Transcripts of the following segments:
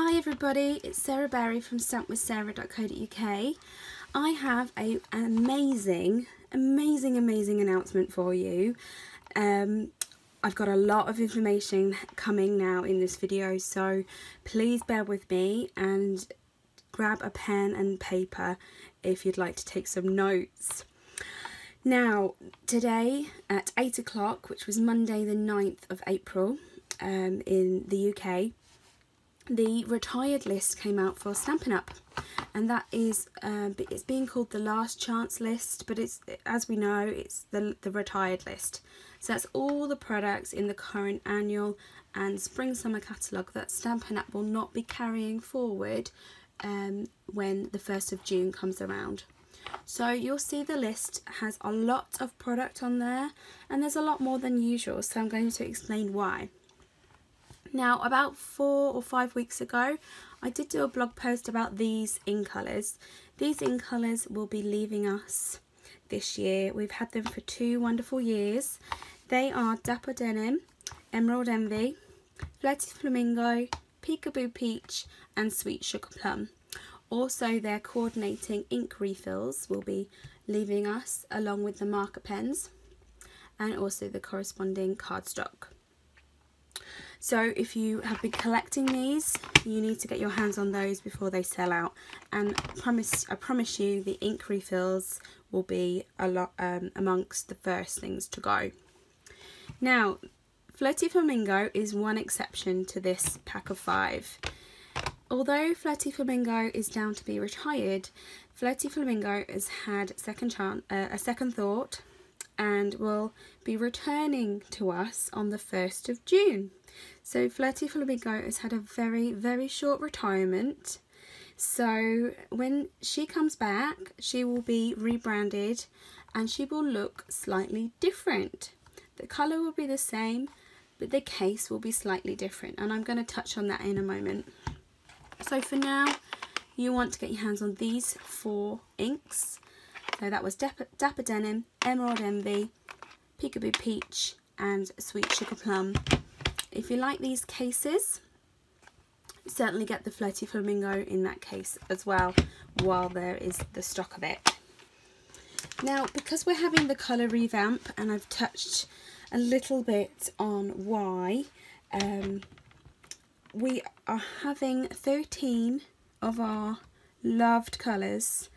Hi everybody, it's Sarah Berry from stampwithsarah.co.uk. I have an amazing announcement for you. I've got a lot of information coming now in this video, so please bear with me and grab a pen and paper if you'd like to take some notes. Now, today at 8 o'clock, which was Monday the 9th of April in the UK, the retired list came out for Stampin' Up, and that is it's being called the last chance list, but it's, as we know, it's the retired list. So that's all the products in the current annual and spring summer catalogue that Stampin' Up will not be carrying forward when the 1st of June comes around. So you'll see the list has a lot of product on there, and there's a lot more than usual, so I'm going to explain why. Now, about 4 or 5 weeks ago, I did do a blog post about these in colours. These in colours will be leaving us this year. We've had them for 2 wonderful years. They are Dapper Denim, Emerald Envy, Flirty Flamingo, Peekaboo Peach and Sweet Sugar Plum. Also, their coordinating ink refills will be leaving us, along with the marker pens and also the corresponding cardstock. So if you have been collecting these, you need to get your hands on those before they sell out, and I promise you the ink refills will be a lot amongst the first things to go. Now, Flirty Flamingo is one exception to this pack of 5. Although Flirty Flamingo is down to be retired, Flirty Flamingo has had a second thought and will be returning to us on the 1st of June. So Flirty Flamingo has had a very short retirement. So when she comes back, she will be rebranded and she will look slightly different. The colour will be the same, but the case will be slightly different, and I'm going to touch on that in a moment. So for now, you want to get your hands on these 4 inks. So that was Dapper Denim, Emerald Envy, Peekaboo Peach and Sweet Sugar Plum. If you like these cases, certainly get the Flirty Flamingo in that case as well, while there is the stock of it. Now, because we're having the colour revamp, and I've touched a little bit on why, we are having 13 of our loved colours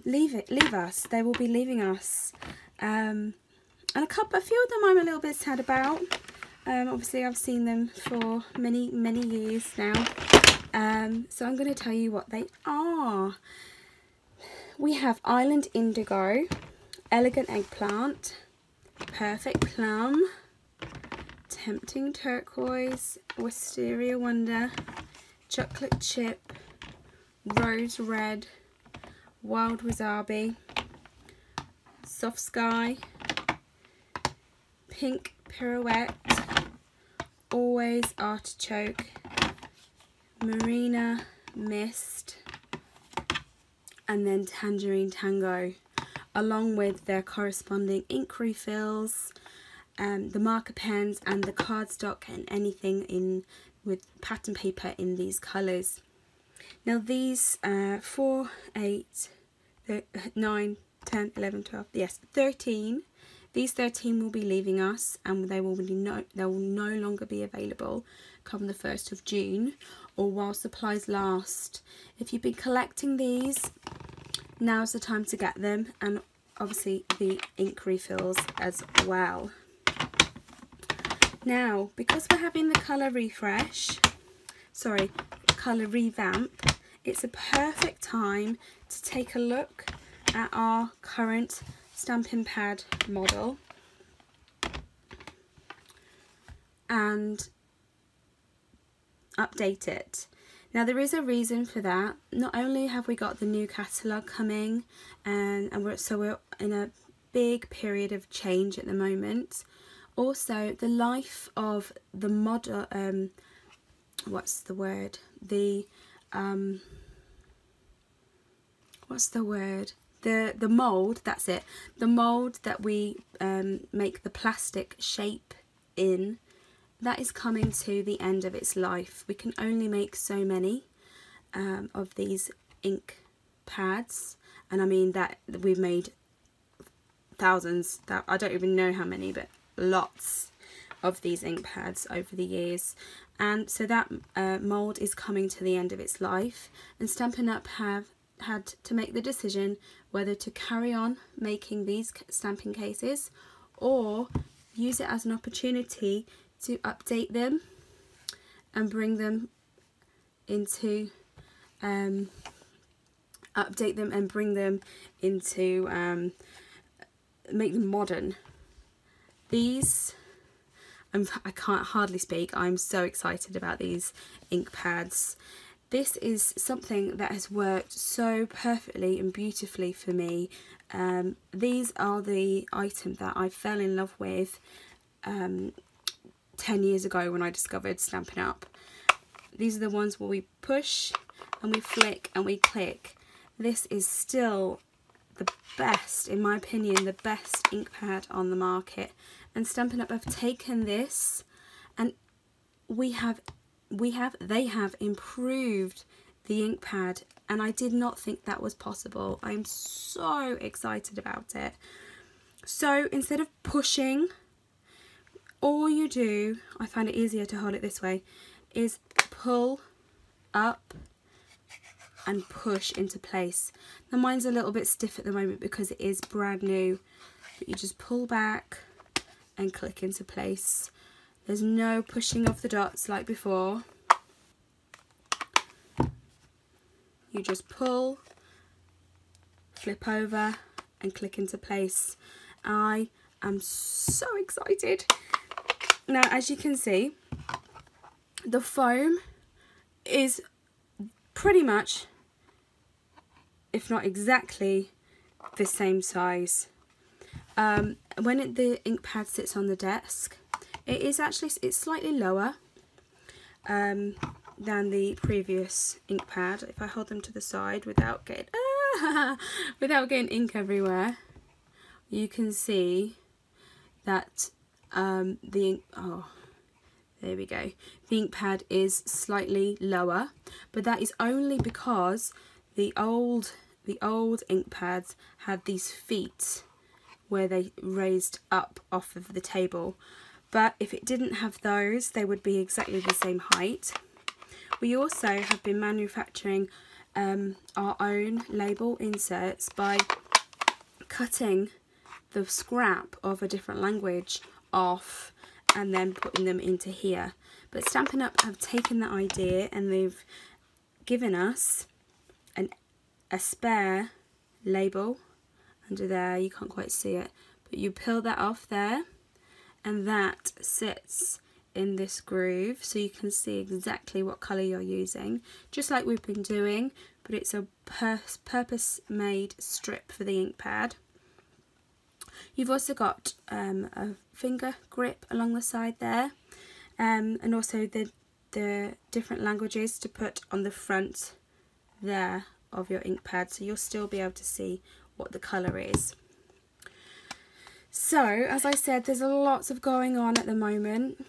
leave us. They will be leaving us, and a few of them I'm a little bit sad about. Obviously I've seen them for many years now, so I'm going to tell you what they are. We have Island Indigo, Elegant Eggplant, Perfect Plum, Tempting Turquoise, Wisteria Wonder, Chocolate Chip, Rose Red, Wild Wasabi, Soft Sky, Pink Pirouette, Always Artichoke, Marina Mist, and then Tangerine Tango, along with their corresponding ink refills, the marker pens and the cardstock and anything in with pattern paper in these colours. Now these 4, 8, 9, 10, 11, 12, yes, 13. These 13 will be leaving us, and they will no longer be available come the 1st of June, or while supplies last. If you've been collecting these, now's the time to get them, and obviously the ink refills as well. Now, because we're having the colour revamp, it's a perfect time to take a look at our current stamping pad model and update it. Now, there is a reason for that. Not only have we got the new catalogue coming, and we're in a big period of change at the moment. Also, the life of the model, what's the word? The mould, that's it. The mould that we make the plastic shape in that is coming to the end of its life. We can only make so many of these ink pads, and I mean that we've made thousands, that I don't even know how many, but lots of these ink pads over the years. And so that mould is coming to the end of its life, and Stampin' Up have had to make the decision whether to carry on making these stamping cases or use it as an opportunity to update them and bring them into make them modern. These, I can't hardly speak, I'm so excited about these ink pads. This is something that has worked so perfectly and beautifully for me. These are the item that I fell in love with 10 years ago when I discovered Stampin' Up. These are the ones where we push and we flick and we click. This is still the best, in my opinion, the best ink pad on the market. And Stampin' Up have taken this, and they have improved the ink pad, and I did not think that was possible. I'm so excited about it. So instead of pushing, all you do, I find it easier to hold it this way, is pull up and push into place. Now mine's a little bit stiff at the moment because it is brand new, but you just pull back and click into place. There's no pushing of the dots like before. You just pull, flip over and click into place. I am so excited. Now, as you can see, the foam is pretty much, if not exactly, the same size. When the ink pad sits on the desk, it's slightly lower than the previous ink pad. If I hold them to the side without getting ink everywhere, you can see that there we go. The ink pad is slightly lower, but that is only because the old ink pads had these feet where they raised up off of the table. But if it didn't have those, they would be exactly the same height. We also have been manufacturing our own label inserts by cutting the scrap of a different language off and then putting them into here. But Stampin' Up have taken that idea and they've given us a spare label under there. You can't quite see it, but you peel that off there and that sits in this groove, so you can see exactly what colour you're using, just like we've been doing, but it's a purpose-made strip for the ink pad. You've also got a finger grip along the side there, and also the different languages to put on the front there of your ink pad, so you'll still be able to see what the colour is. So, as I said, there's lots of going on at the moment.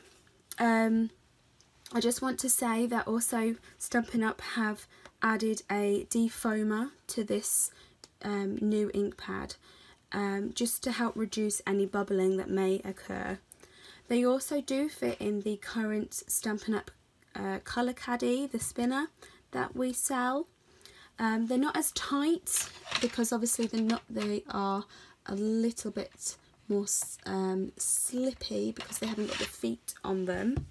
I just want to say that also Stampin' Up have added a defoamer to this new ink pad, just to help reduce any bubbling that may occur. They also do fit in the current Stampin' Up colour caddy, the spinner that we sell. They're not as tight because obviously they are a little bit more slippy because they haven't got the feet on them.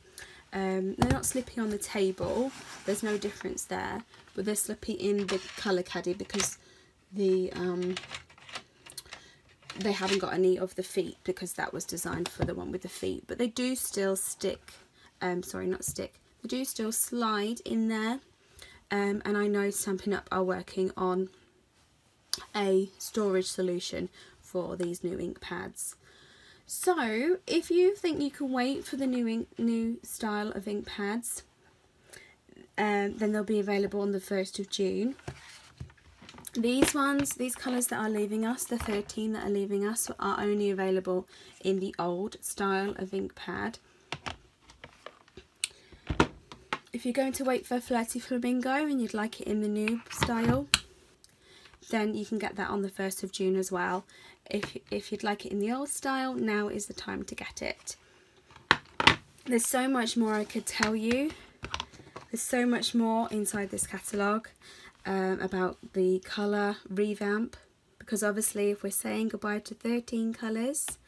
They're not slippy on the table, there's no difference there, but they're slippy in the colour caddy because they haven't got any of the feet, because that was designed for the one with the feet. But they do still stick, sorry, not stick, they do still slide in there. And I know Stampin' Up are working on a storage solution for these new ink pads. So if you think you can wait for the new style of ink pads, then they'll be available on the 1st of June. These colours that are leaving us, the 13 that are leaving us, are only available in the old style of ink pad. If you're going to wait for Flirty Flamingo and you'd like it in the new style, then you can get that on the 1st of June as well. If you'd like it in the old style, now is the time to get it. There's so much more I could tell you. There's so much more inside this catalogue about the colour revamp, because obviously if we're saying goodbye to 13 colours,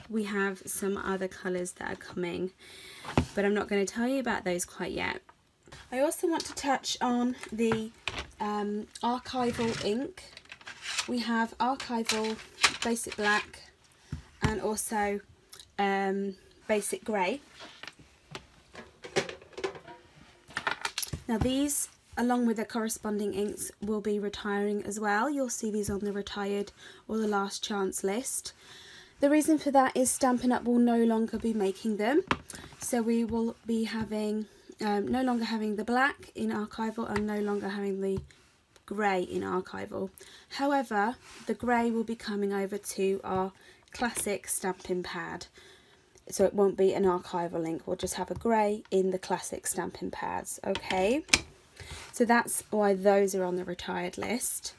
we have some other colours that are coming, but I'm not going to tell you about those quite yet. I also want to touch on the archival ink. We have archival basic black and also basic grey. Now these, along with the corresponding inks, will be retiring as well. You'll see these on the retired or the last chance list. The reason for that is Stampin' Up will no longer be making them, so we will be having no longer having the black in archival and no longer having the grey in archival. However, the grey will be coming over to our classic stamping pad, so it won't be an archival ink. We'll just have a grey in the classic stamping pads. Okay, so that's why those are on the retired list.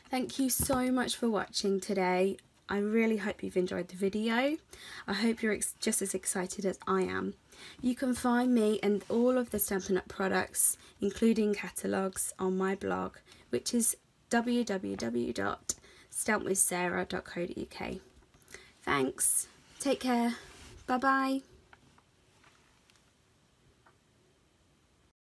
Thank you so much for watching today. I really hope you've enjoyed the video. I hope you're just as excited as I am. You can find me and all of the Stampin' Up products, including catalogues, on my blog, which is www.stampwithsarah.co.uk. Thanks. Take care. Bye bye.